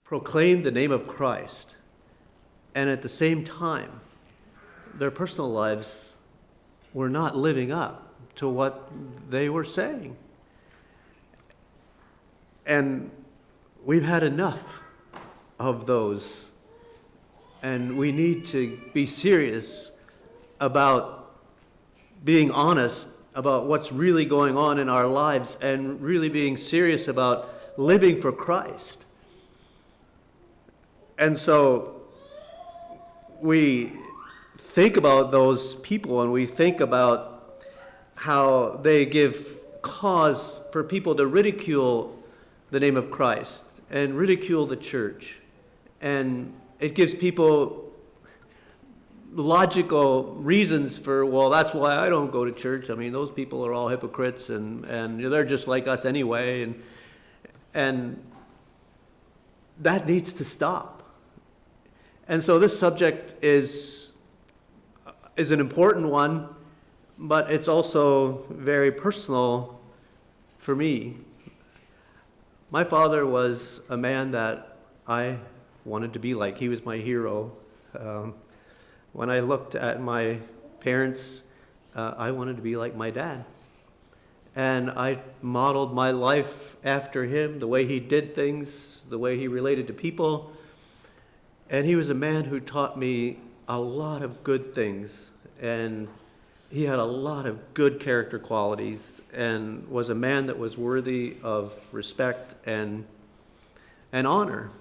proclaimed the name of Christ, and at the same time, their personal lives were not living up to what they were saying. And we've had enough of those, and we need to be serious about being honest about what's really going on in our lives and really being serious about living for Christ. And so we think about those people and we think about how they give cause for people to ridicule the name of Christ and ridicule the church. And it gives people logical reasons for, well, that's why I don't go to church. I mean, those people are all hypocrites and they're just like us anyway. And that needs to stop. And so this subject is an important one, but it's also very personal for me. My father was a man that I wanted to be like. He was my hero. When I looked at my parents, I wanted to be like my dad. And I modeled my life after him, the way he did things, the way he related to people. And he was a man who taught me a lot of good things. And he had a lot of good character qualities and was a man that was worthy of respect and honor.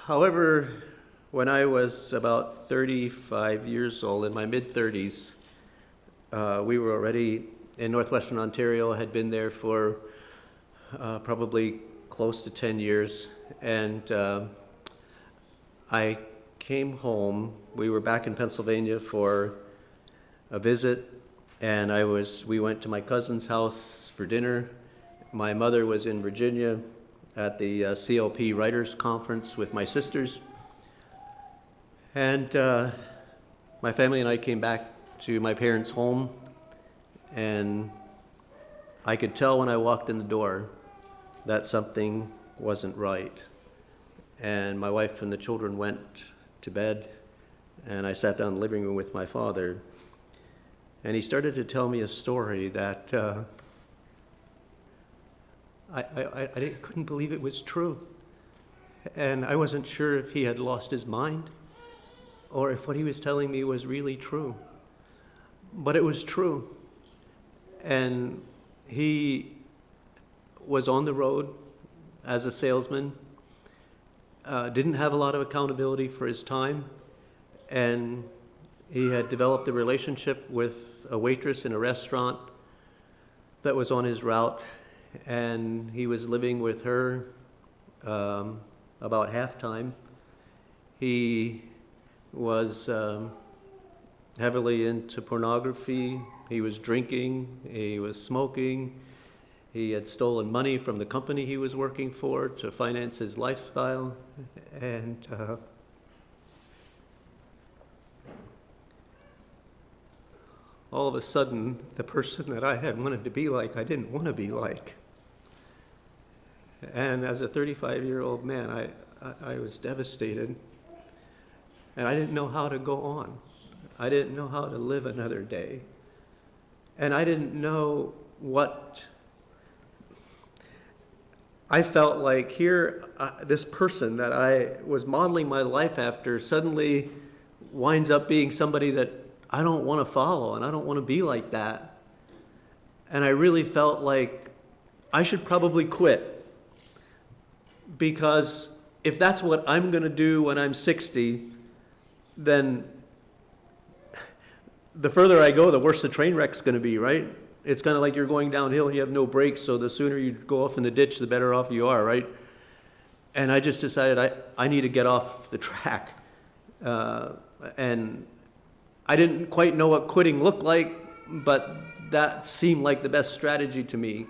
However, when I was about 35 years old, in my mid-30s, we were already in northwestern Ontario, had been there for probably close to 10 years, and I came home. We were back in Pennsylvania for a visit, and we went to my cousin's house for dinner. My mother was in Virginia at the CLP Writers Conference with my sisters. And my family and I came back to my parents' home, and I could tell when I walked in the door that something wasn't right. And my wife and the children went to bed, and I sat down in the living room with my father, and he started to tell me a story that I couldn't believe it was true. And I wasn't sure if he had lost his mind or if what he was telling me was really true. But it was true. And he was on the road as a salesman, didn't have a lot of accountability for his time, and he had developed a relationship with a waitress in a restaurant that was on his route, and he was living with her about half-time. He was heavily into pornography. He was drinking. He was smoking. He had stolen money from the company he was working for to finance his lifestyle. And all of a sudden, the person that I had wanted to be like, I didn't want to be like. And as a 35-year-old man, I was devastated. And I didn't know how to go on. I didn't know how to live another day. And I didn't know what... I felt like here, this person that I was modeling my life after suddenly winds up being somebody that I don't want to follow, and I don't want to be like that. And I really felt like I should probably quit, because if that's what I'm going to do when I'm 60, then the further I go, the worse the train wreck's going to be, right? It's kind of like you're going downhill and you have no brakes, so the sooner you go off in the ditch, the better off you are, right? And I just decided I need to get off the track. And I didn't quite know what quitting looked like, but that seemed like the best strategy to me.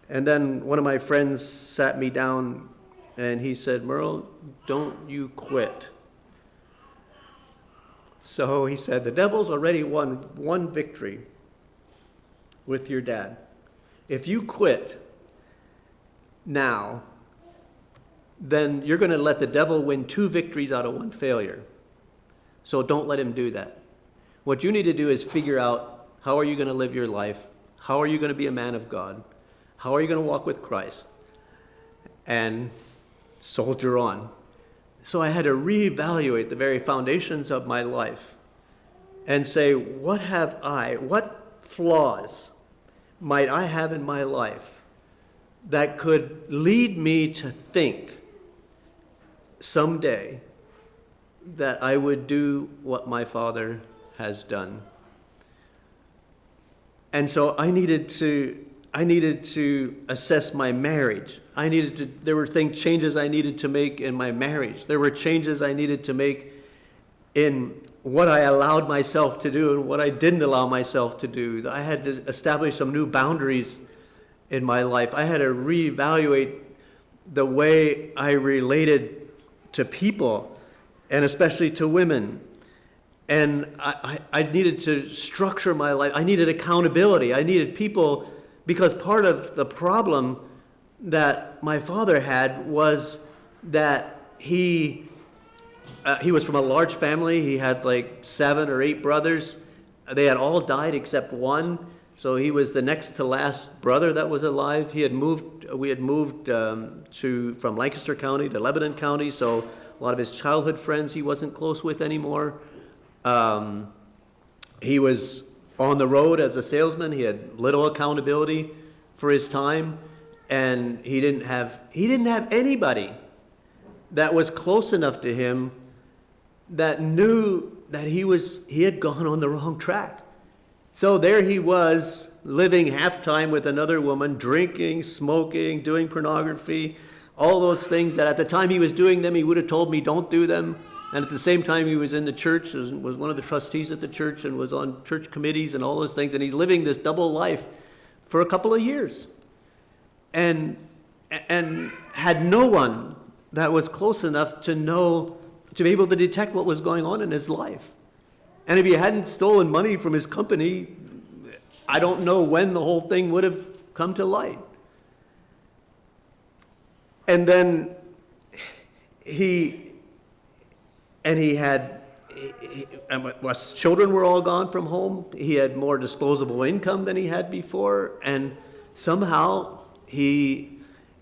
And then one of my friends sat me down and he said, "Merle, don't you quit." So he said, the devil's already won one victory. With your dad. If you quit, now, then you're going to let the devil win 2 victories out of 1 failure. So don't let him do that. What you need to do is figure out, how are you going to live your life? How are you going to be a man of God? How are you going to walk with Christ? And soldier on. So I had to reevaluate the very foundations of my life and say, what flaws might I have in my life that could lead me to think someday that I would do what my father has done? And so I needed to assess my marriage. There were changes I needed to make in my marriage. There were changes I needed to make in what I allowed myself to do and what I didn't allow myself to do. I had to establish some new boundaries in my life. I had to reevaluate the way I related to people, and especially to women. And I needed to structure my life. I needed accountability. I needed people, because part of the problem that my father had was that he was from a large family. He had like 7 or 8 brothers. They had all died except one. So he was the next to last brother that was alive. We had moved from Lancaster County to Lebanon County. So a lot of his childhood friends he wasn't close with anymore. He was on the road as a salesman. He had little accountability for his time, and he didn't have anybody that was close enough to him that knew that he had gone on the wrong track. So there he was, living half-time with another woman, drinking, smoking, doing pornography, all those things that at the time he was doing them, he would have told me don't do them. And at the same time, he was in the church, was one of the trustees at the church, and was on church committees and all those things. And he's living this double life for a couple of years, and had no one that was close enough to be able to detect what was going on in his life. And if he hadn't stolen money from his company, I don't know when the whole thing would have come to light. And then his children were all gone from home. He had more disposable income than he had before, and somehow he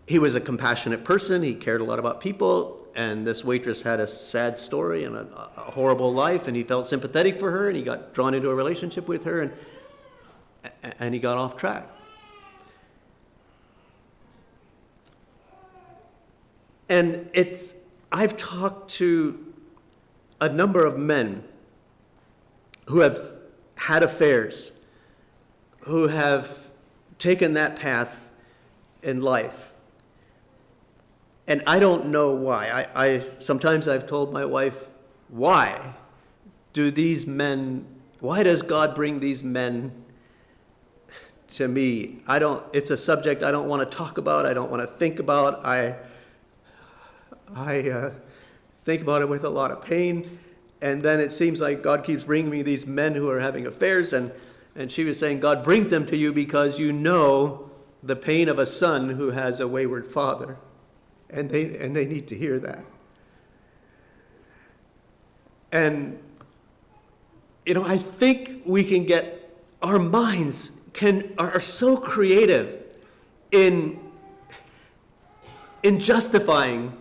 was a compassionate person. He cared a lot about people, and this waitress had a sad story and a horrible life, and he felt sympathetic for her, and he got drawn into a relationship with her, and he got off track. And I've talked to a number of men who have had affairs, who have taken that path in life. And I don't know why. Sometimes I've told my wife, why does God bring these men to me? It's a subject I don't want to talk about, I don't want to think about. I think about it with a lot of pain, and then it seems like God keeps bringing me these men who are having affairs, and she was saying God brings them to you because you know the pain of a son who has a wayward father, and they need to hear that. And I think we can get, our minds are so creative in justifying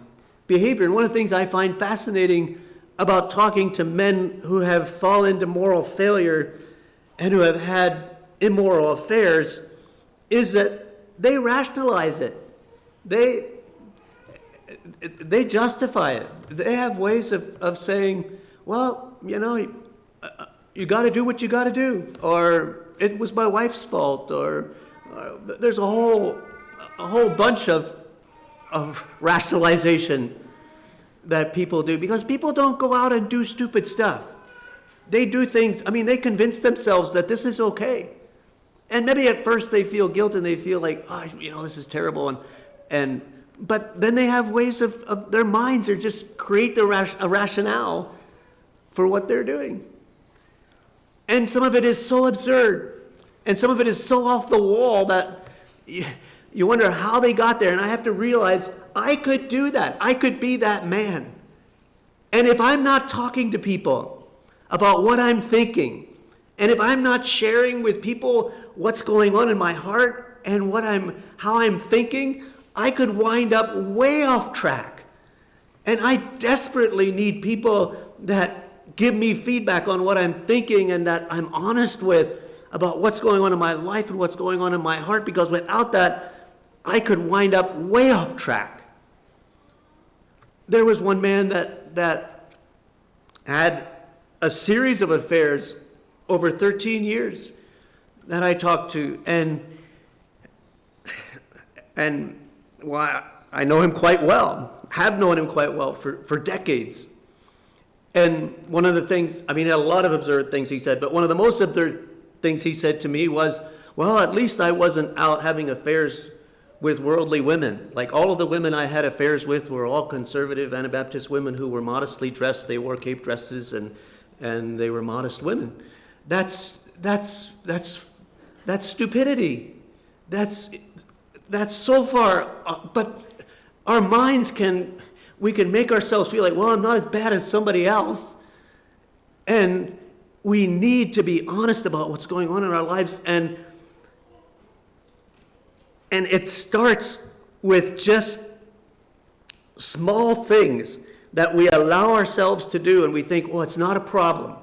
behavior. And one of the things I find fascinating about talking to men who have fallen into moral failure and who have had immoral affairs is that they rationalize it. They justify it. They have ways of saying, well, you got to do what you got to do, or it was my wife's fault, or there's a whole bunch of rationalization that people do, because people don't go out and do stupid stuff. They do things, they convince themselves that this is okay. And maybe at first they feel guilt and they feel like, this is terrible. But then they have ways of their minds are just create a rationale for what they're doing. And some of it is so absurd, and some of it is so off the wall that You wonder how they got there, and I have to realize I could do that. I could be that man. And if I'm not talking to people about what I'm thinking, and if I'm not sharing with people what's going on in my heart and how I'm thinking, I could wind up way off track. And I desperately need people that give me feedback on what I'm thinking and that I'm honest with about what's going on in my life and what's going on in my heart, because without that, I could wind up way off track. There was one man that had a series of affairs over 13 years that I talked to, and well, I know him quite well, have known him quite well for decades. And one of the things, he had a lot of absurd things he said, but one of the most absurd things he said to me was, well, at least I wasn't out having affairs with worldly women. Like, all of the women I had affairs with were all conservative Anabaptist women who were modestly dressed. They wore cape dresses and they were modest women. That's stupidity. That's so far, but our minds we can make ourselves feel like, well, I'm not as bad as somebody else. And we need to be honest about what's going on in our lives. And it starts with just small things that we allow ourselves to do, and we think, well, it's not a problem.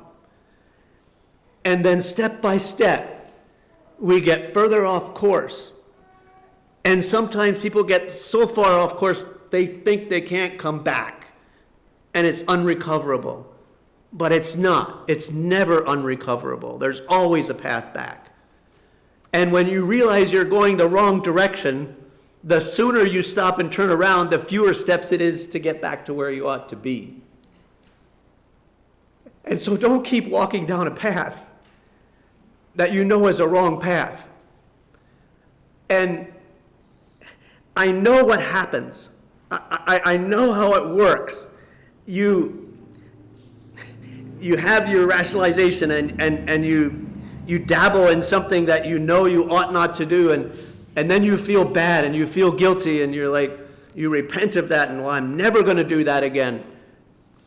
And then step by step, we get further off course. And sometimes people get so far off course, they think they can't come back. And it's unrecoverable. But it's not. It's never unrecoverable. There's always a path back. And when you realize you're going the wrong direction, the sooner you stop and turn around, the fewer steps it is to get back to where you ought to be. And so don't keep walking down a path that you know is a wrong path. And I know what happens. I know how it works. You have your rationalization and you dabble in something that you know you ought not to do, and then you feel bad and you feel guilty, and you're like, you repent of that, and well, I'm never going to do that again.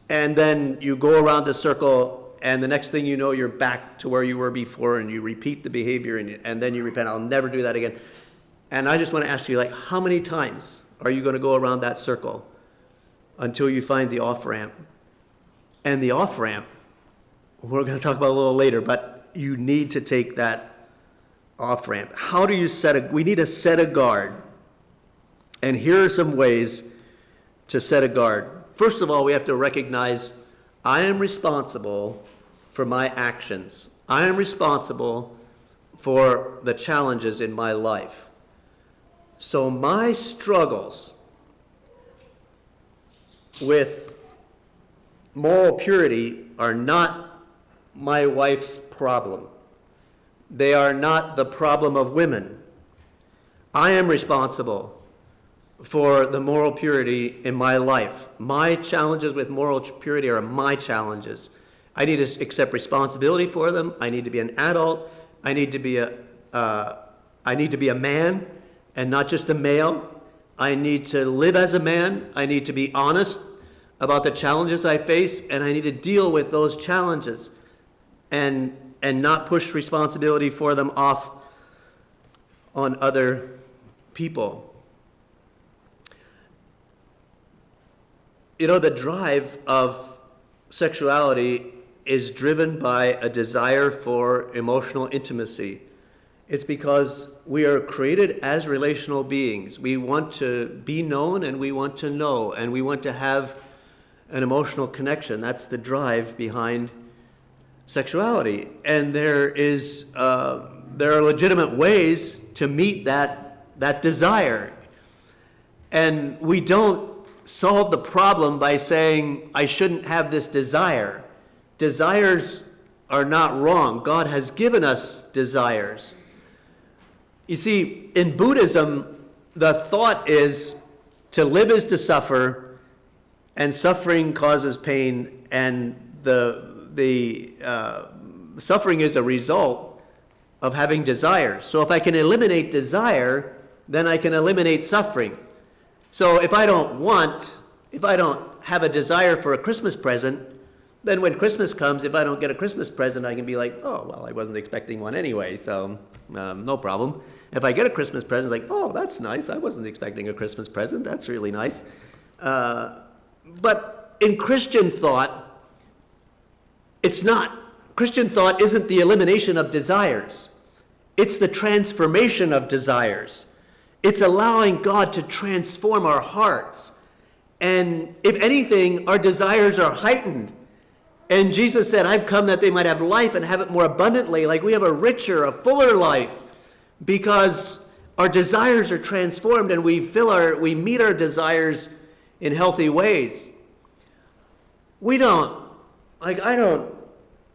And then you go around the circle, and the next thing you know, you're back to where you were before, and you repeat the behavior, and then you repent, I'll never do that again. And I just want to ask you, like, how many times are you going to go around that circle until you find the off-ramp? And the off-ramp, we're going to talk about a little later, but you need to take that off-ramp. How do you we need to set a guard. And here are some ways to set a guard. First of all, we have to recognize I am responsible for my actions. I am responsible for the challenges in my life. So my struggles with moral purity are not my wife's problem. They are not the problem of women. I am responsible for the moral purity in my life. My challenges with moral purity are my challenges. I need to accept responsibility for them. I need to be an adult. I need to be a man and not just a male. I need to live as a man. I need to be honest about the challenges I face, and I need to deal with those challenges and not push responsibility for them off on other people. You know, the drive of sexuality is driven by a desire for emotional intimacy. It's because we are created as relational beings. We want to be known, and we want to know, and we want to have an emotional connection. That's the drive behind sexuality. And there are legitimate ways to meet that desire. And we don't solve the problem by saying, I shouldn't have this desire. Desires are not wrong. God has given us desires. You see, in Buddhism, the thought is to live is to suffer, and suffering causes pain, and the suffering is a result of having desires. So if I can eliminate desire, then I can eliminate suffering. So if I don't have a desire for a Christmas present, then when Christmas comes, if I don't get a Christmas present, I can be like, oh, well, I wasn't expecting one anyway, so no problem. If I get a Christmas present, like, oh, that's nice. I wasn't expecting a Christmas present. That's really nice. But in Christian thought, it's not. Christian thought isn't the elimination of desires. It's the transformation of desires. It's allowing God to transform our hearts. And if anything, our desires are heightened. And Jesus said, I've come that they might have life and have it more abundantly. Like we have a richer, a fuller life because our desires are transformed and we meet our desires in healthy ways.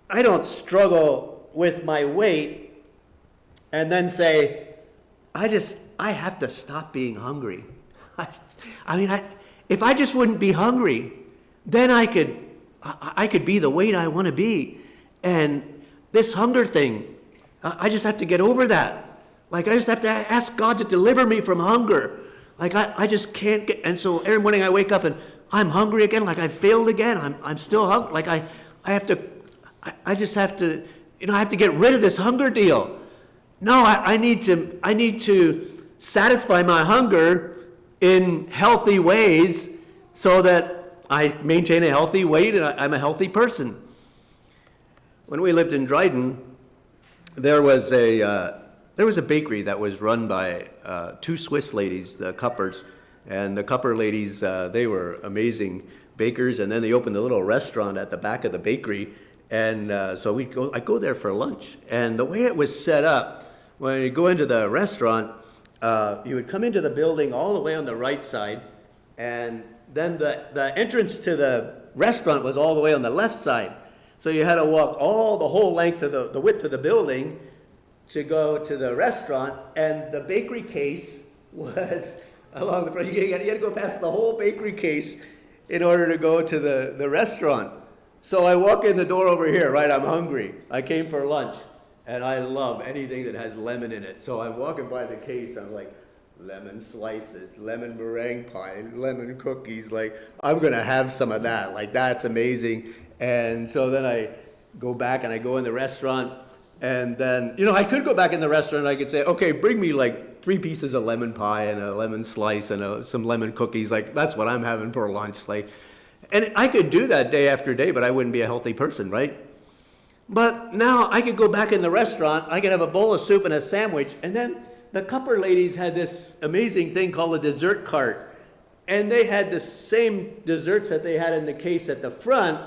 I don't struggle with my weight and then say, I have to stop being hungry. If I just wouldn't be hungry, then I could be the weight I want to be. And this hunger thing, I just have to get over that. Like I just have to ask God to deliver me from hunger. Like I just can't get, and so every morning I wake up and I'm hungry again, like I failed again. I'm still hungry. Like I have to get rid of this hunger deal. No, I need to satisfy my hunger in healthy ways so that I maintain a healthy weight and I'm a healthy person. When we lived in Dryden, there was a bakery that was run by two Swiss ladies, the Cuppers. And the Cupper ladies, they were amazing bakers. And then they opened a little restaurant at the back of the bakery. And so I'd go there for lunch. And the way it was set up, when you go into the restaurant, you would come into the building all the way on the right side. And then the entrance to the restaurant was all the way on the left side. So you had to walk the whole length of the width of the building to go to the restaurant. And the bakery case was along the front. You had to go past the whole bakery case in order to go to the restaurant. So I walk in the door over here, right? I'm hungry. I came for lunch. And I love anything that has lemon in it. So I'm walking by the case. I'm like, lemon slices, lemon meringue pie, lemon cookies. Like, I'm going to have some of that. Like, that's amazing. And so then I go back and I go in the restaurant. And then, I could go back in the restaurant and I could say, okay, bring me like 3 pieces of lemon pie and a lemon slice and some lemon cookies. Like, that's what I'm having for lunch. Like, and I could do that day after day, but I wouldn't be a healthy person, right? But now I could go back in the restaurant, I could have a bowl of soup and a sandwich, and then the Cupper ladies had this amazing thing called a dessert cart. And they had the same desserts that they had in the case at the front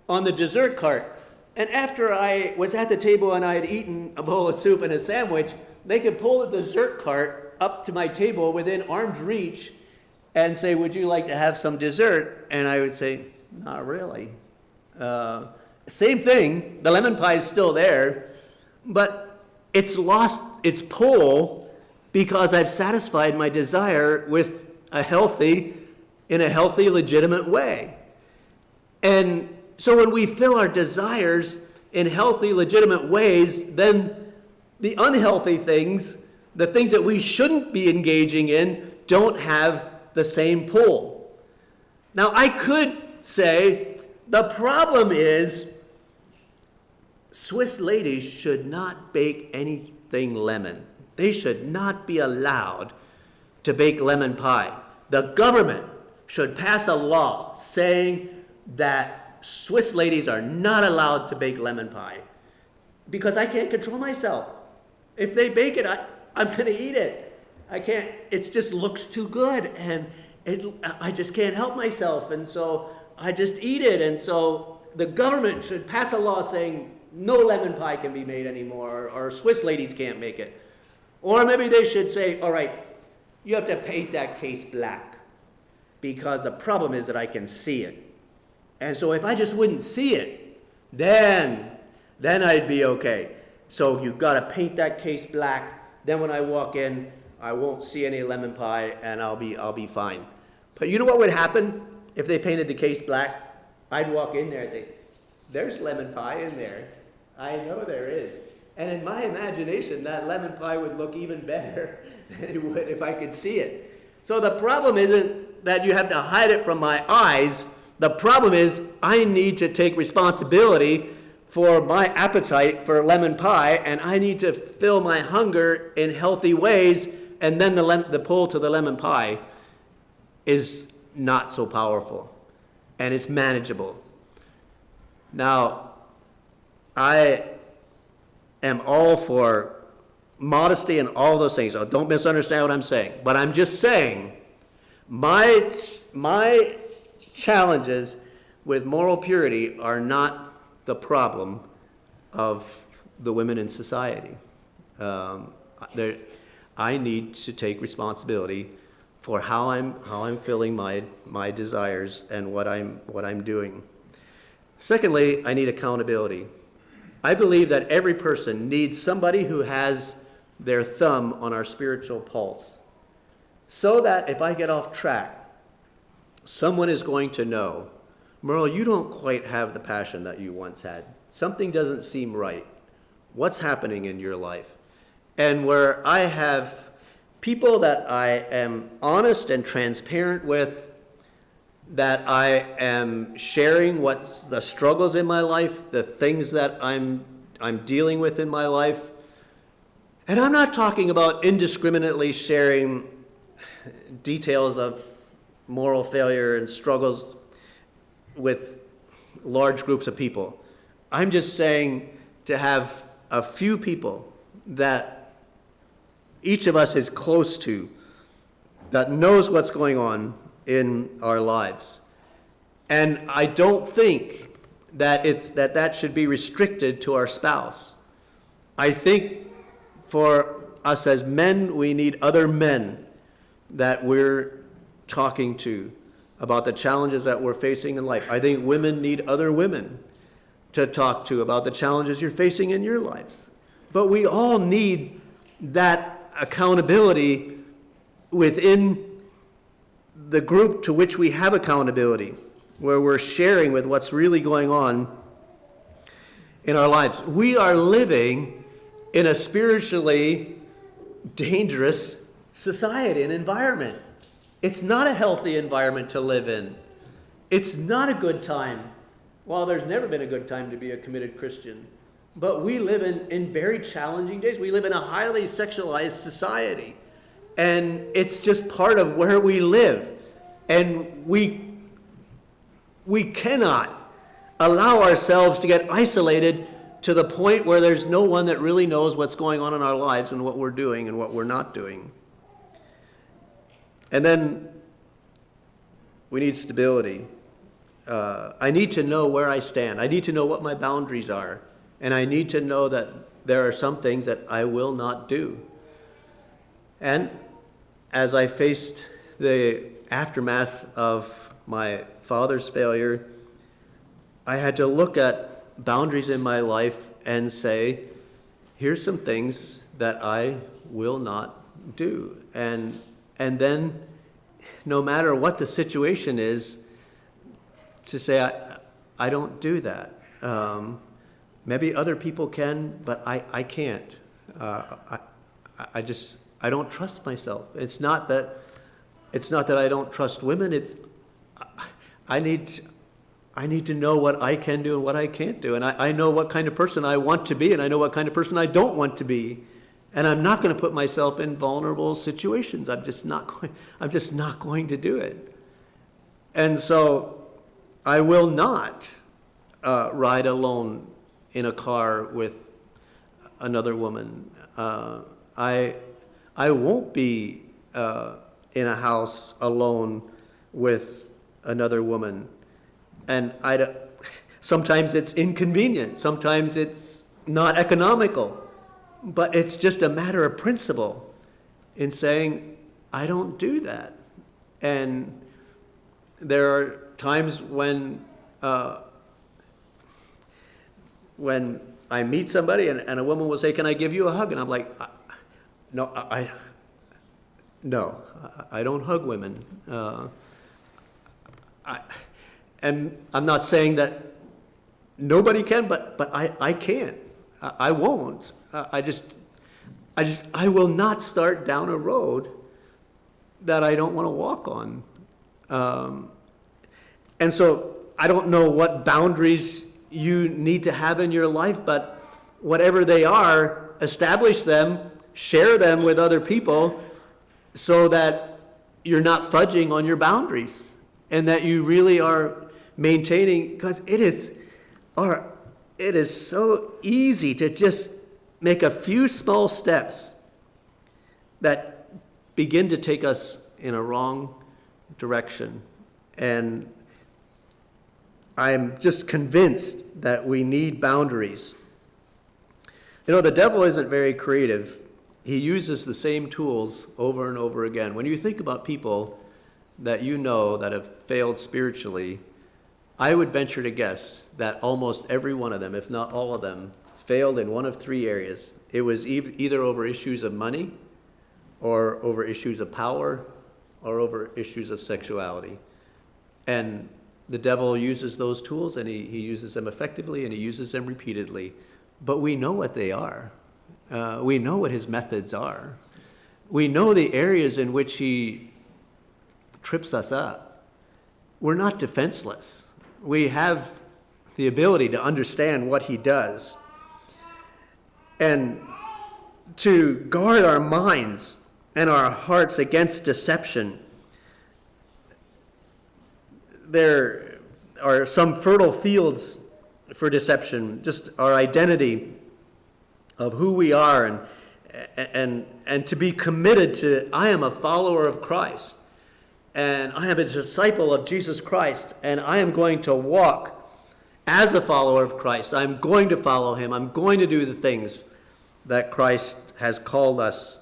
on the dessert cart. And after I was at the table and I had eaten a bowl of soup and a sandwich, they could pull the dessert cart up to my table within arm's reach and say, would you like to have some dessert? And I would say, not really. Same thing, the lemon pie is still there, but it's lost its pull because I've satisfied my desire with in a healthy, legitimate way. And so when we fill our desires in healthy, legitimate ways, then the unhealthy things, the things that we shouldn't be engaging in, don't have the same pull. Now, I could say the problem is Swiss ladies should not bake anything lemon. They should not be allowed to bake lemon pie. The government should pass a law saying that Swiss ladies are not allowed to bake lemon pie because I can't control myself. If they bake it, I'm going to eat it. I can't. It just looks too good, and I just can't help myself, and so I just eat it. And so the government should pass a law saying no lemon pie can be made anymore, or Swiss ladies can't make it. Or maybe they should say, all right, you have to paint that case black because the problem is that I can see it. And so if I just wouldn't see it, then I'd be okay. So you've got to paint that case black. Then when I walk in, I won't see any lemon pie and I'll be fine. But you know what would happen if they painted the case black? I'd walk in there and say, there's lemon pie in there. I know there is. And in my imagination, that lemon pie would look even better than it would if I could see it. So the problem isn't that you have to hide it from my eyes. The problem is I need to take responsibility for my appetite for lemon pie, and I need to fill my hunger in healthy ways, and then the pull to the lemon pie is not so powerful, and it's manageable. Now, I am all for modesty and all those things. So don't misunderstand what I'm saying. But I'm just saying my challenges with moral purity are not the problem of the women in society. I need to take responsibility for how I'm filling my desires and what I'm doing. Secondly, I need accountability. I believe that every person needs somebody who has their thumb on our spiritual pulse, so that if I get off track, someone is going to know, Merle, you don't quite have the passion that you once had. Something doesn't seem right. What's happening in your life? And where I have people that I am honest and transparent with, that I am sharing what's the struggles in my life, the things that I'm dealing with in my life. And I'm not talking about indiscriminately sharing details of moral failure and struggles with large groups of people. I'm just saying to have a few people that each of us is close to, that knows what's going on in our lives. And I don't think that that should be restricted to our spouse. I think for us as men, we need other men that we're talking to about the challenges that we're facing in life. I think women need other women to talk to about the challenges you're facing in your lives. But we all need that accountability within the group to which we have accountability, where we're sharing with what's really going on in our lives. We are living in a spiritually dangerous society and environment. It's not a healthy environment to live in. It's not a good time. Well, there's never been a good time to be a committed Christian. But we live in very challenging days. We live in a highly sexualized society. And it's just part of where we live. And we cannot allow ourselves to get isolated to the point where there's no one that really knows what's going on in our lives and what we're doing and what we're not doing. And then we need stability. I need to know where I stand. I need to know what my boundaries are. And I need to know that there are some things that I will not do. And as I faced the aftermath of my father's failure, I had to look at boundaries in my life and say, here's some things that I will not do. And then, no matter what the situation is, to say, I don't do that. Maybe other people can, but I can't. I don't trust myself. It's not that I don't trust women. I need to know what I can do and what I can't do. And I know what kind of person I want to be, and I know what kind of person I don't want to be. And I'm not going to put myself in vulnerable situations. I'm just not going to do it. And so I will not ride alone in a car with another woman. I won't be in a house alone with another woman. And sometimes it's inconvenient. Sometimes it's not economical. But it's just a matter of principle in saying, I don't do that. And there are times when I meet somebody and a woman will say, can I give you a hug? And I'm like, no, I don't hug women. And I'm not saying that nobody can, but I can't. I won't. I will not start down a road that I don't want to walk on. And so I don't know what boundaries you need to have in your life, but whatever they are, establish them, share them with other people so that you're not fudging on your boundaries and that you really are maintaining, because it is so easy to just make a few small steps that begin to take us in a wrong direction. And I'm just convinced that we need boundaries. You know, the devil isn't very creative. He uses the same tools over and over again. When you think about people that you know that have failed spiritually, I would venture to guess that almost every one of them, if not all of them, failed in one of three areas. It was either over issues of money, or over issues of power, or over issues of sexuality. And the devil uses those tools, and he uses them effectively, and he uses them repeatedly. But we know what they are. We know what his methods are. We know the areas in which he trips us up. We're not defenseless. We have the ability to understand what he does. And to guard our minds and our hearts against deception, there are some fertile fields for deception, just our identity of who we are, and to be committed to, I am a follower of Christ, and I am a disciple of Jesus Christ, and I am going to walk as a follower of Christ. I'm going to follow him. I'm going to do the things that Christ has called us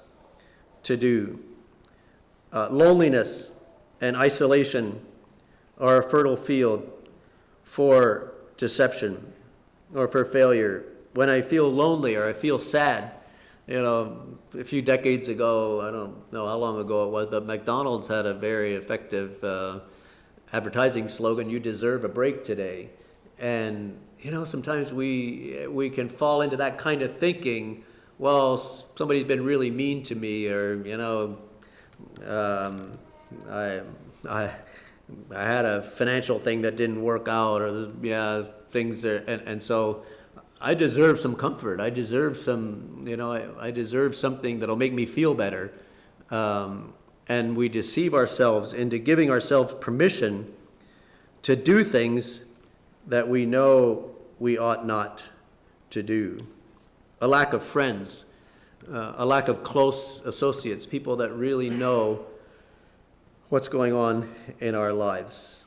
to do. Loneliness and isolation are a fertile field for deception or for failure. When I feel lonely or I feel sad, you know, a few decades ago, I don't know how long ago it was, but McDonald's had a very effective advertising slogan, "You deserve a break today." And, you know, sometimes we can fall into that kind of thinking, well, somebody's been really mean to me, or, you know, I had a financial thing that didn't work out, or things that, and so I deserve some comfort. I deserve some, you know, I deserve something that'll make me feel better. And we deceive ourselves into giving ourselves permission to do things that we know we ought not to do. A lack of friends, a lack of close associates, people that really know what's going on in our lives.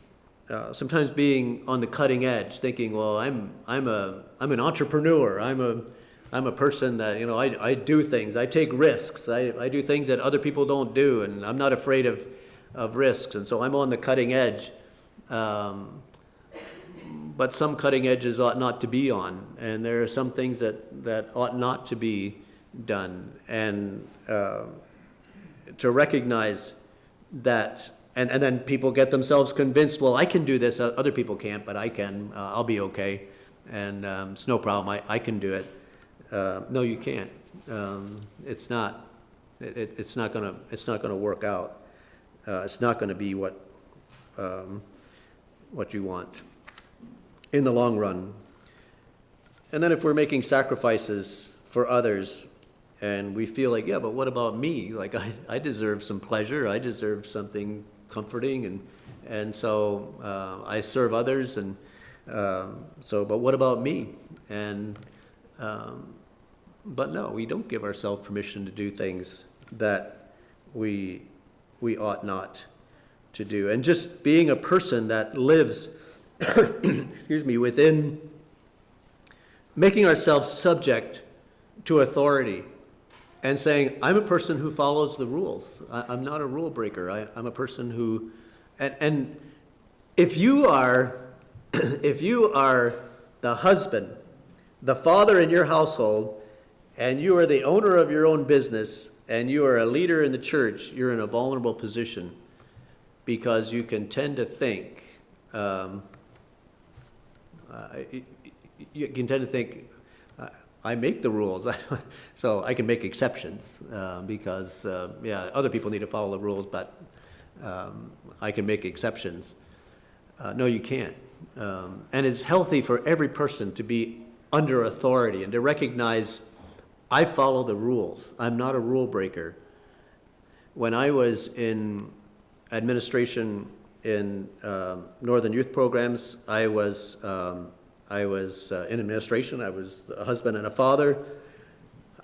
Sometimes being on the cutting edge, thinking, well, I'm an entrepreneur. I'm a person that, you know, I do things. I take risks. I do things that other people don't do, and I'm not afraid of risks. And so I'm on the cutting edge. But some cutting edges ought not to be on, and there are some things that ought not to be done. And to recognize that, and then people get themselves convinced, well, I can do this, other people can't, but I can, I'll be okay, and it's no problem, I can do it. No, you can't. It's not gonna work out. It's not gonna be what you want in the long run. And then if we're making sacrifices for others, and we feel like, yeah, but what about me? Like, I deserve some pleasure. I deserve something comforting, and so I serve others, and but what about me? And but no, we don't give ourselves permission to do things that we ought not to do. And just being a person that lives, excuse me, within making ourselves subject to authority, and saying, I'm a person who follows the rules. I'm not a rule breaker. I'm a person who, and if you are, if you are the husband, the father in your household, and you are the owner of your own business, and you are a leader in the church, you're in a vulnerable position, because you can tend to think, I make the rules, so I can make exceptions, because, yeah, other people need to follow the rules, but I can make exceptions. No, you can't. And it's healthy for every person to be under authority and to recognize, I follow the rules. I'm not a rule breaker. When I was in administration in Northern Youth Programs, I was in administration. I was a husband and a father.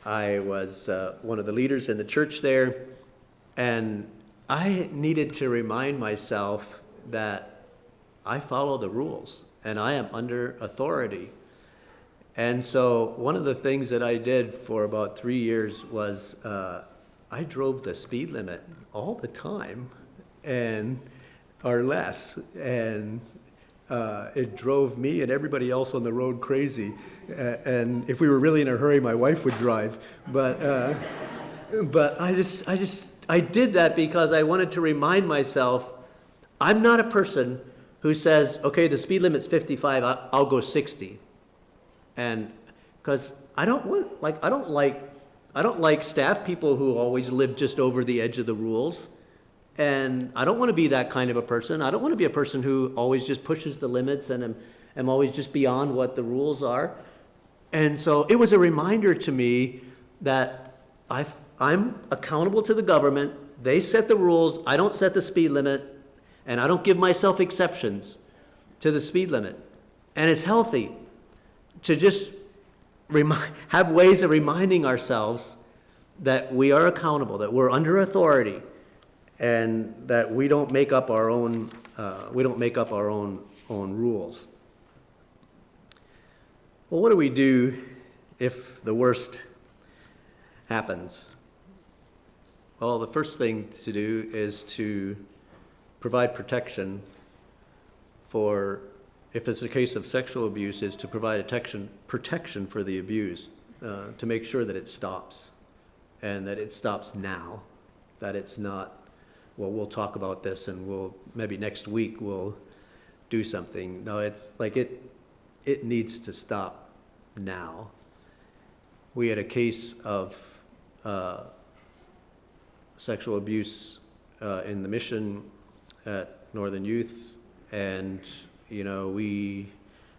I was one of the leaders in the church there. And I needed to remind myself that I follow the rules and I am under authority. And so one of the things that I did for about 3 years was I drove the speed limit all the time, or less. And it drove me and everybody else on the road crazy. And if we were really in a hurry, my wife would drive. But I did that because I wanted to remind myself, I'm not a person who says, okay, the speed limit's 55, I'll go 60. And because I don't like staff people who always live just over the edge of the rules. And I don't want to be that kind of a person. I don't want to be a person who always just pushes the limits and am always just beyond what the rules are. And so it was a reminder to me that I'm accountable to the government. They set the rules. I don't set the speed limit. And I don't give myself exceptions to the speed limit. And it's healthy to just have ways of reminding ourselves that we are accountable, that we're under authority, and that we don't make up our own rules. Well, what do we do if the worst happens? Well, the first thing to do is to provide protection for, if it's a case of sexual abuse, is to provide protection for the abused, to make sure that it stops, and that it stops now, that it's not, well, we'll talk about this and maybe next week we'll do something. No, it's like it needs to stop now. We had a case of sexual abuse in the mission at Northern Youth, and we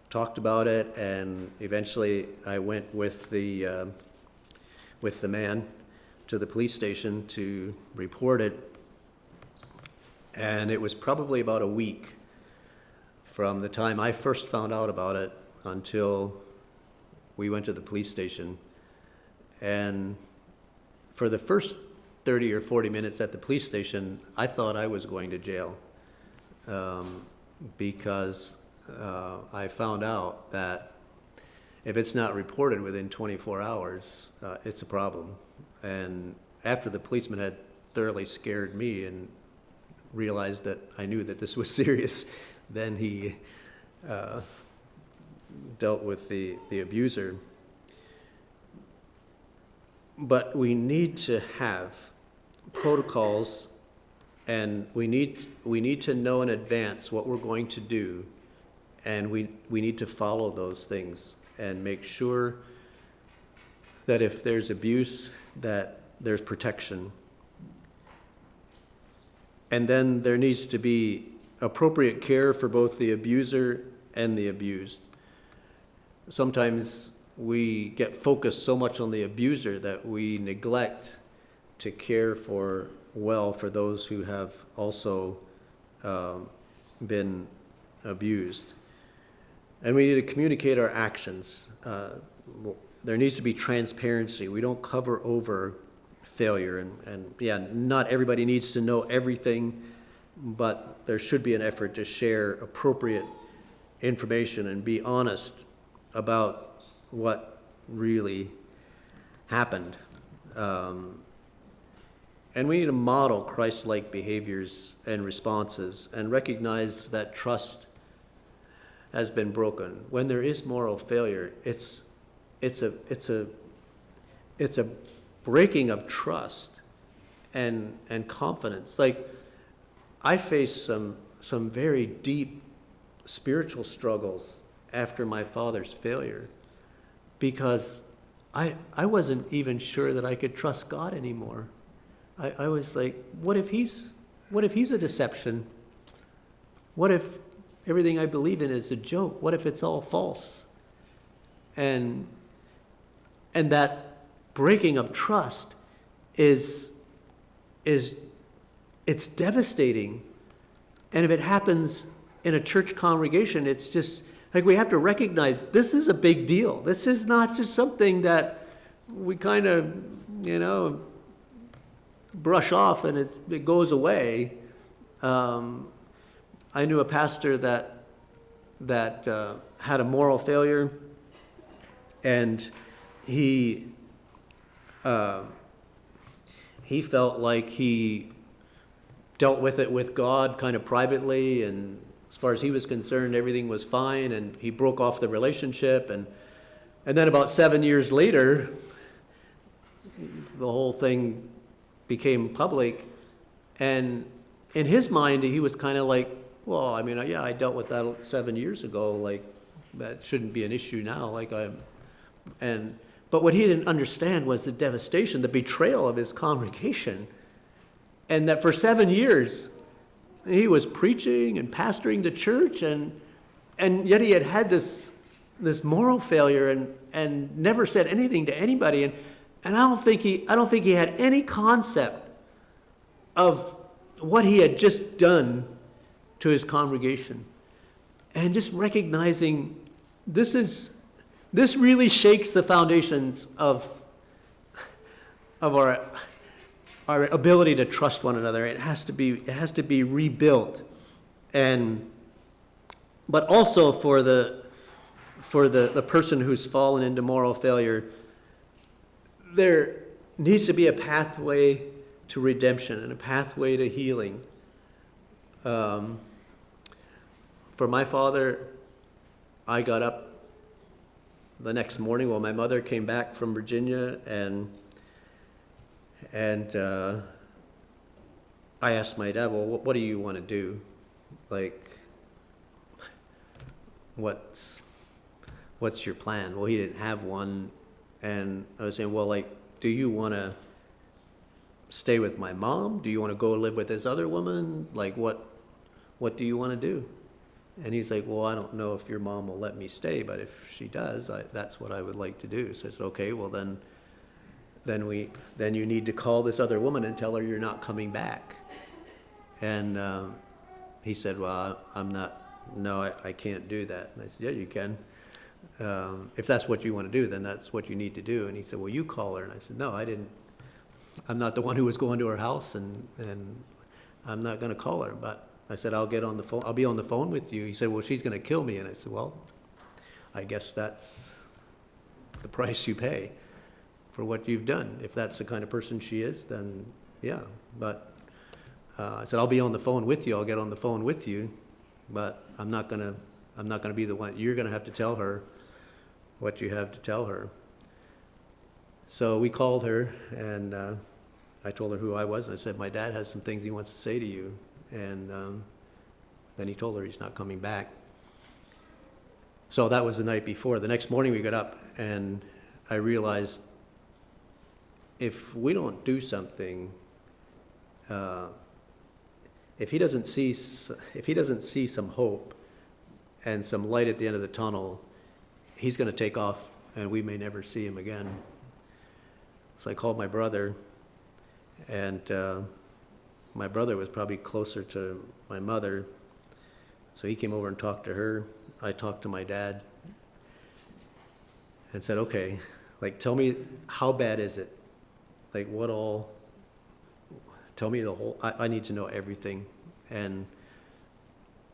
talked about it, and eventually I went with the man to the police station to report it. And it was probably about a week from the time I first found out about it until we went to the police station. And for the first 30 or 40 minutes at the police station, I thought I was going to jail, because I found out that if it's not reported within 24 hours, it's a problem. And after the policeman had thoroughly scared me and realized that I knew that this was serious, then he dealt with the abuser. But we need to have protocols, and we need to know in advance what we're going to do, and we need to follow those things and make sure that if there's abuse, that there's protection. And then there needs to be appropriate care for both the abuser and the abused. Sometimes we get focused so much on the abuser that we neglect to care for those who have also been abused. And we need to communicate our actions. There needs to be transparency. We don't cover over failure, and yeah, not everybody needs to know everything, but there should be an effort to share appropriate information and be honest about what really happened. And we need to model Christ-like behaviors and responses and recognize that trust has been broken. When there is moral failure, it's a breaking of trust and confidence. Like, I faced some very deep spiritual struggles after my father's failure, because I wasn't even sure that I could trust God anymore. I was like, what if he's a deception? What if everything I believe in is a joke? What if it's all false? And that breaking of trust it's devastating. And if it happens in a church congregation, it's just like we have to recognize this is a big deal. This is not just something that we kind of, brush off and it goes away. I knew a pastor that had a moral failure, and he felt like he dealt with it with God kind of privately, and as far as he was concerned, everything was fine, and he broke off the relationship, and then about 7 years later, the whole thing became public, and in his mind, he was kind of like, well, I mean, yeah, I dealt with that 7 years ago, like, that shouldn't be an issue now, but what he didn't understand was the devastation, the betrayal of his congregation, and that for 7 years, he was preaching and pastoring the church, and yet he had this moral failure and never said anything to anybody, and I don't think he had any concept of what he had just done to his congregation, and just recognizing this really shakes the foundations of our ability to trust one another. It has to be rebuilt, but also for the person who's fallen into moral failure, there needs to be a pathway to redemption and a pathway to healing. For my father, I got up the next morning while my mother came back from Virginia, and I asked my dad, well, what do you want to do? Like, what's your plan? Well, he didn't have one, and I was saying, well, like, do you want to stay with my mom? Do you want to go live with this other woman? Like, what do you want to do? And he's like, well, I don't know if your mom will let me stay, but if she does, that's what I would like to do. So I said, okay, well then you need to call this other woman and tell her you're not coming back. And he said, well, I can't do that. And I said, yeah, you can. If that's what you want to do, then that's what you need to do. And he said, well, you call her. And I said, no, I'm not the one who was going to her house, and I'm not going to call her. But I said, I'll be on the phone with you. He said, well, she's going to kill me. And I said, well, I guess that's the price you pay for what you've done. If that's the kind of person she is, then yeah. But I said, I'll be on the phone with you. I'll get on the phone with you, but I'm not going to be the one. You're going to have to tell her what you have to tell her. So we called her, and I told her who I was, and I said, my dad has some things he wants to say to you. And then he told her he's not coming back. So that was the night before. The next morning we got up, and I realized if we don't do something, if he doesn't see some hope and some light at the end of the tunnel, he's going to take off, and we may never see him again. So I called my brother, and my brother was probably closer to my mother, so he came over and talked to her. I talked to my dad and said, okay, like, tell me, how bad is it? Like, tell me the whole, I need to know everything. And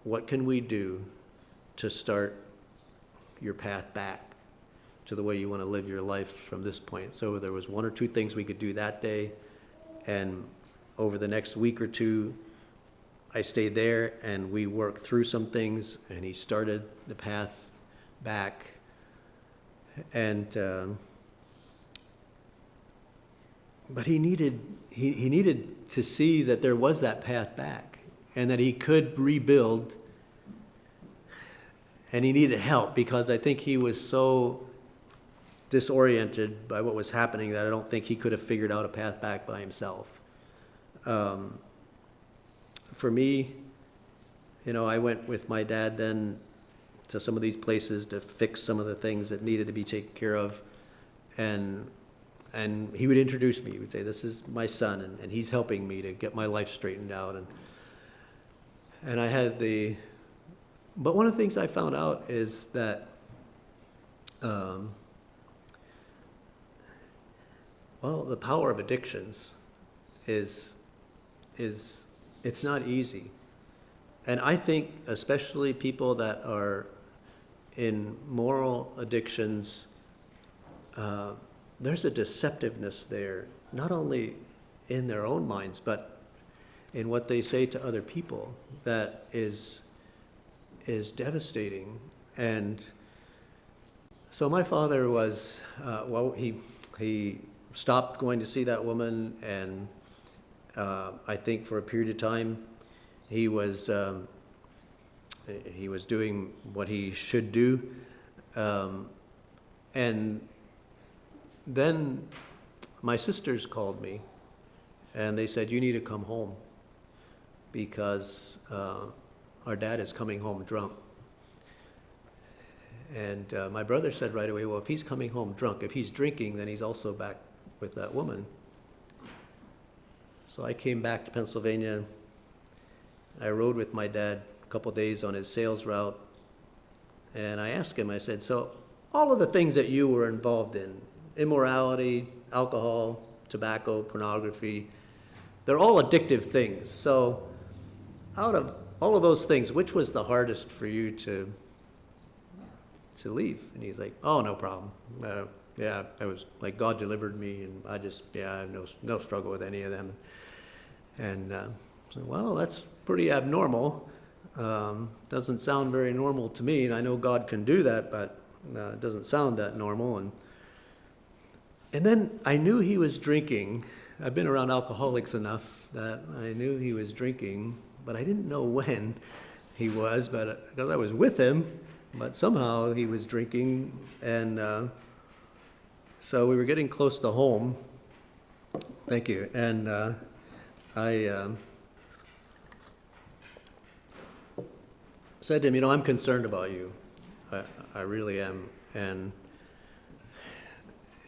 what can we do to start your path back to the way you want to live your life from this point? So there was one or two things we could do that day, and over the next week or two, I stayed there, and we worked through some things, and he started the path back. And but he needed to see that there was that path back, and that he could rebuild, and he needed help, because I think he was so disoriented by what was happening that I don't think he could have figured out a path back by himself. For me, I went with my dad then to some of these places to fix some of the things that needed to be taken care of. And he would introduce me. He would say, "This is my son, and he's helping me to get my life straightened out." And I had but one of the things I found out is that, the power of addictions is it's not easy. And I think especially people that are in moral addictions, there's a deceptiveness there, not only in their own minds, but in what they say to other people, that is devastating. And so my father was, he stopped going to see that woman, and I think for a period of time he was doing what he should do, and then my sisters called me, and they said, "You need to come home because our dad is coming home drunk." And my brother said right away, "Well, if he's coming home drunk, if he's drinking, then he's also back with that woman." So I came back to Pennsylvania. I rode with my dad a couple days on his sales route, and I asked him, I said, "So all of the things that you were involved in, immorality, alcohol, tobacco, pornography, they're all addictive things. So out of all of those things, which was the hardest for you to leave?" And he's like, "Oh, no problem. Yeah, I was like, God delivered me, and I have no struggle with any of them." And so, well, that's pretty abnormal. Doesn't sound very normal to me, and I know God can do that, but it doesn't sound that normal. And then I knew he was drinking. I've been around alcoholics enough that I knew he was drinking, but I didn't know when he was, but because I was with him, but somehow he was drinking. And so we were getting close to home. Thank you. And I said to him, "I'm concerned about you. I really am." And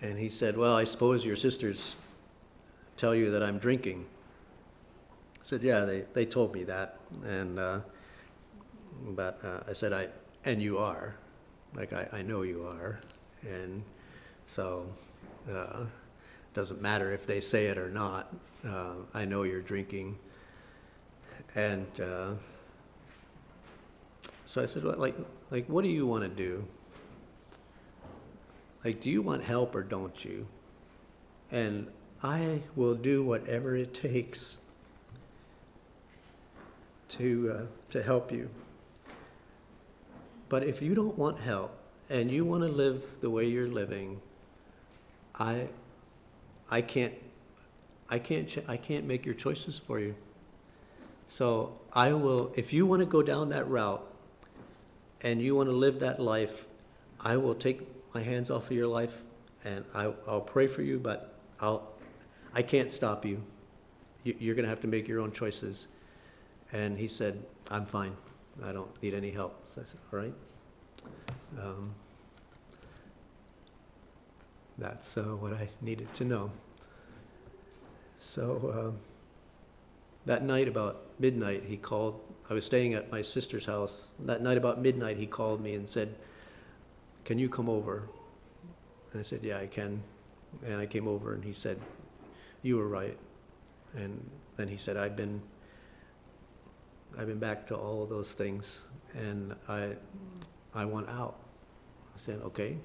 he said, "Well, I suppose your sisters tell you that I'm drinking." I said, "Yeah, they told me that." And but I said, "And you are. Like, I know you are. And so doesn't matter if they say it or not. I know you're drinking." And so I said, "Well, like, what do you want to do? Like, do you want help or don't you? And I will do whatever it takes to help you. But if you don't want help and you want to live the way you're living, I can't make your choices for you. So I will, if you want to go down that route and you want to live that life, I will take my hands off of your life, and I'll pray for you, but I can't stop you. You're going to have to make your own choices." And he said, "I'm fine. I don't need any help." So I said, "All right." That's what I needed to know. So that night about midnight, he called. I was staying at my sister's house. That night about midnight, he called me and said, "Can you come over?" And I said, "Yeah, I can." And I came over, and he said, "You were right." And then he said, I've been back to all of those things, and I want out." I said, "Okay,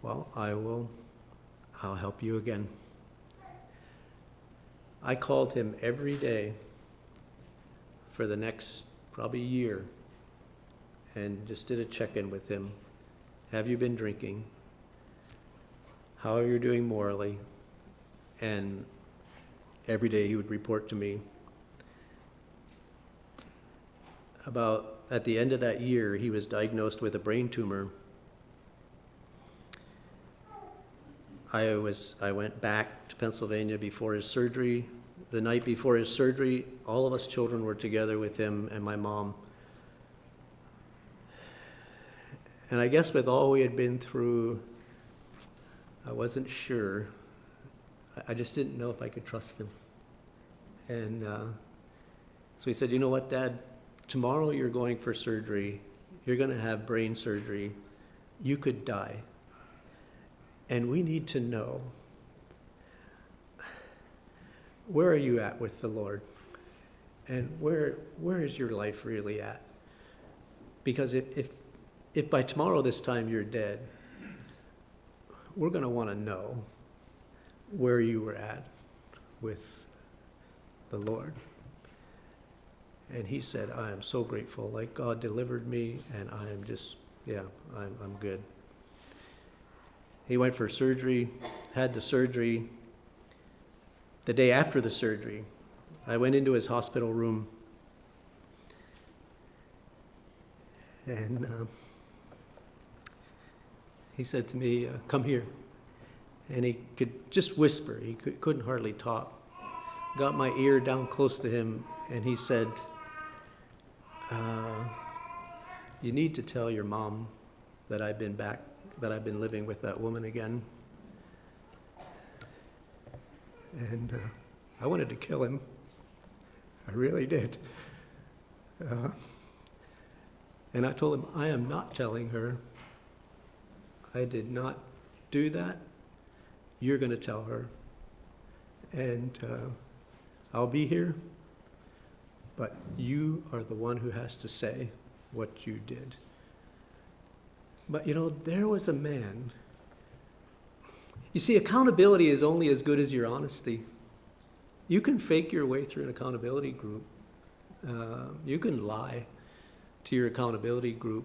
well, I'll help you again." I called him every day for the next probably year and just did a check-in with him. Have you been drinking? How are you doing morally? And every day he would report to me. About at the end of that year, he was diagnosed with a brain tumor. I went back to Pennsylvania before his surgery. The night before his surgery, all of us children were together with him and my mom. And I guess with all we had been through, I wasn't sure. I just didn't know if I could trust him. And so he said, you know what, Dad, tomorrow you're going for surgery. You're going to have brain surgery. You could die. And we need to know, where are you at with the Lord? And where is your life really at? Because if by tomorrow this time you're dead, we're going to want to know where you were at with the Lord. And he said, I am so grateful. Like, God delivered me, and I am just, I'm good. He went for surgery, had the surgery. The day after the surgery, I went into his hospital room, and he said to me, come here. And he could just whisper. He couldn't hardly talk. Got my ear down close to him, and he said, you need to tell your mom that I've been living with that woman again. And I wanted to kill him. I really did. And I told him, I am not telling her. I did not do that. You're going to tell her. And I'll be here, but you are the one who has to say what you did. But there was a man. You see, accountability is only as good as your honesty. You can fake your way through an accountability group. You can lie to your accountability group.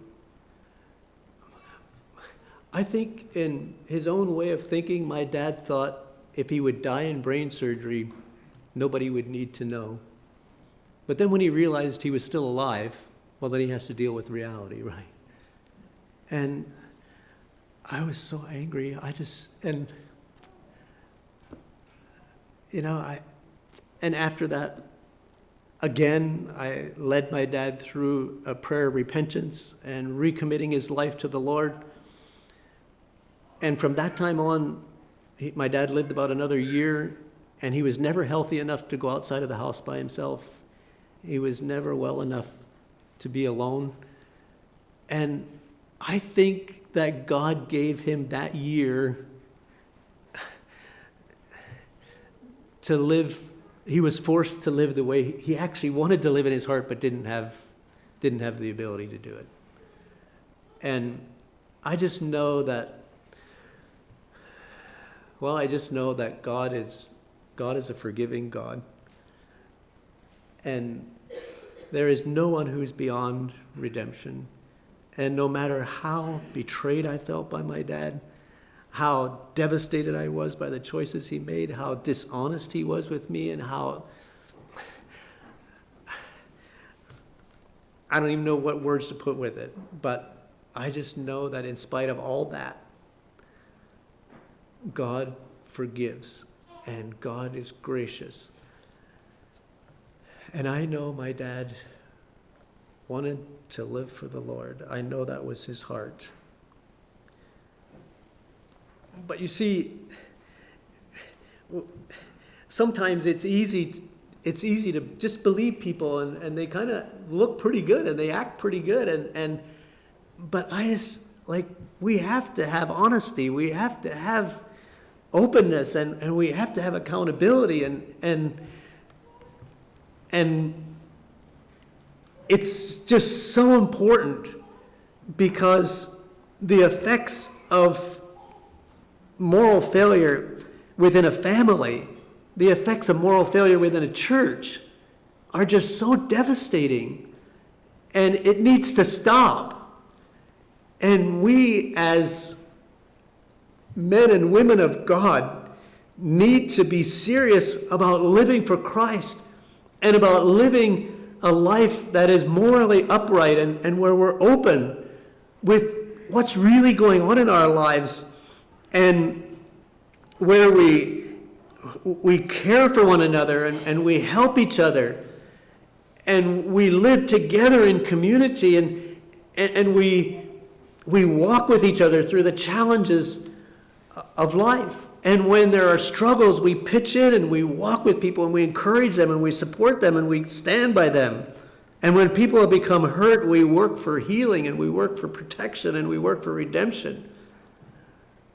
I think in his own way of thinking, my dad thought if he would die in brain surgery, nobody would need to know. But then when he realized he was still alive, well, then he has to deal with reality, right? And I was so angry. And after that, again, I led my dad through a prayer of repentance and recommitting his life to the Lord. And from that time on, my dad lived about another year, and he was never healthy enough to go outside of the house by himself. He was never well enough to be alone. And I think that God gave him that year to live. He was forced to live the way he actually wanted to live in his heart, but didn't have the ability to do it. And I just know that God is a forgiving God. And there is no one who's beyond redemption. And no matter how betrayed I felt by my dad, how devastated I was by the choices he made, how dishonest he was with me, and how I don't even know what words to put with it, but I just know that in spite of all that, God forgives and God is gracious. And I know my dad wanted to live for the Lord. I know that was his heart. But you see, sometimes it's easy to just believe people, and they kind of look pretty good and they act pretty good, but we have to have honesty, we have to have openness, and we have to have accountability, and it's just so important, because the effects of moral failure within a family, the effects of moral failure within a church are just so devastating, and it needs to stop. And we as men and women of God need to be serious about living for Christ and about living a life that is morally upright, and where we're open with what's really going on in our lives. And where we care for one another and we help each other and we live together in community and we walk with each other through the challenges of life. And when there are struggles, we pitch in and we walk with people and we encourage them and we support them and we stand by them. And when people have become hurt, we work for healing and we work for protection and we work for redemption.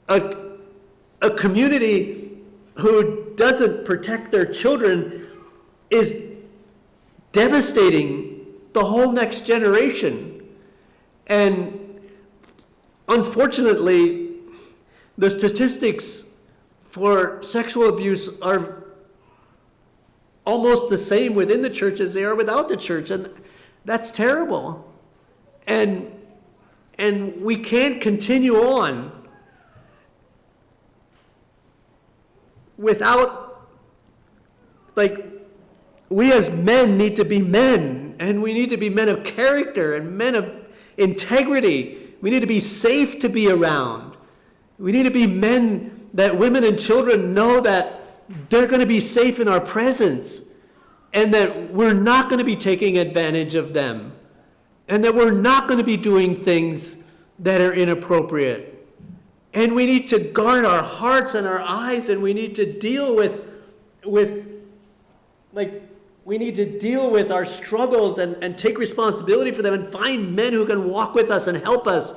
A community who doesn't protect their children is devastating the whole next generation. And unfortunately, the statistics for sexual abuse are almost the same within the church as they are without the church, and that's terrible. And we can't continue on without, we as men need to be men, and we need to be men of character and men of integrity. We need to be safe to be around. We need to be men that women and children know that they're going to be safe in our presence, and that we're not going to be taking advantage of them, and that we're not going to be doing things that are inappropriate. And we need to guard our hearts and our eyes, and we need to deal with our struggles and take responsibility for them and find men who can walk with us and help us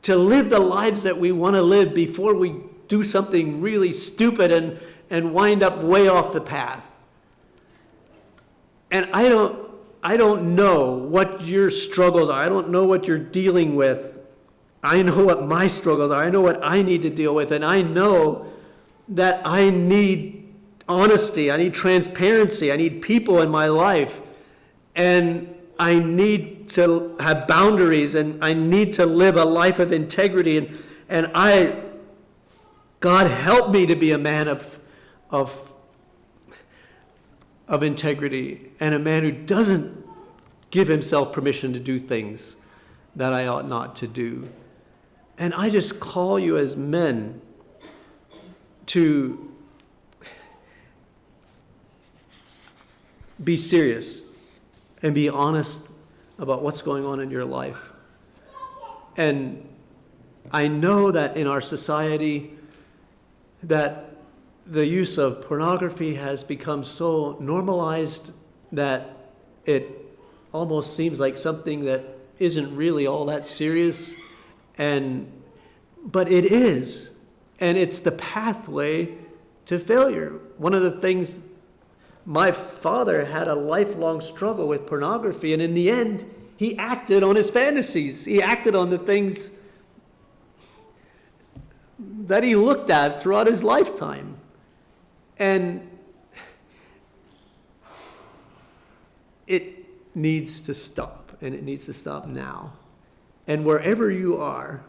to live the lives that we want to live before we do something really stupid and wind up way off the path. And I don't know what your struggles are. I don't know what you're dealing with. I know what my struggles are. I know what I need to deal with. And I know that I need honesty. I need transparency. I need people in my life. And I need to have boundaries. And I need to live a life of integrity. And God help me to be a man of integrity and a man who doesn't give himself permission to do things that I ought not to do. And I just call you as men to be serious and be honest about what's going on in your life. And I know that in our society, that the use of pornography has become so normalized that it almost seems like something that isn't really all that serious, but it is, and it's the pathway to failure. One of the things, my father had a lifelong struggle with pornography, and in the end, he acted on his fantasies. He acted on the things that he looked at throughout his lifetime. And it needs to stop, and it needs to stop now. And wherever you are,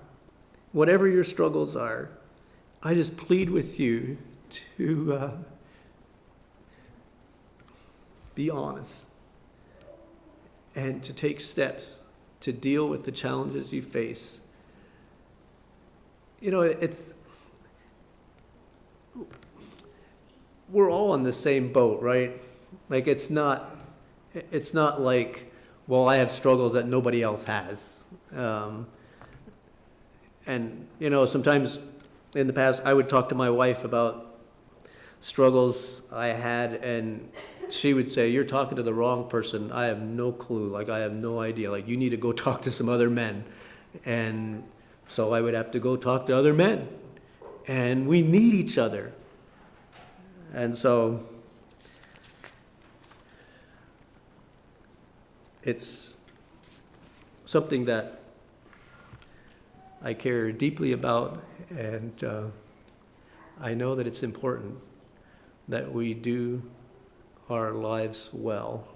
whatever your struggles are, I just plead with you to be honest and to take steps to deal with the challenges you face. You know, we're all in the same boat, right? Like it's not like, well, I have struggles that nobody else has. And, you know, sometimes in the past I would talk to my wife about struggles I had, and she would say, "You're talking to the wrong person. I have no clue. Like, I have no idea. Like, you need to go talk to some other men." And so I would have to go talk to other men. And we need each other. And so it's something that I care deeply about, and I know that it's important that we do our lives well.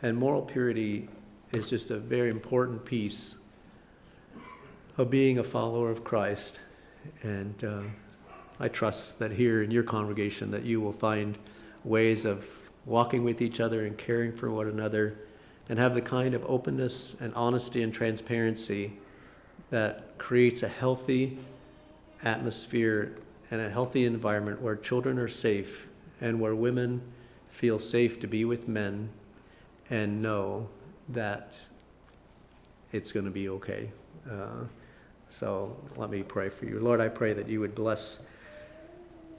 And moral purity is just a very important piece of being a follower of Christ. And I trust that here in your congregation that you will find ways of walking with each other and caring for one another, and have the kind of openness and honesty and transparency that creates a healthy atmosphere and a healthy environment where children are safe and where women feel safe to be with men and know that it's going to be okay. So let me pray for you. Lord, I pray that you would bless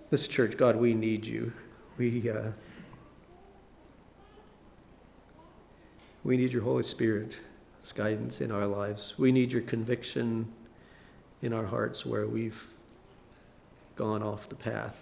this church. God, we need you. We need your Holy Spirit's guidance in our lives. We need your conviction in our hearts where we've gone off the path.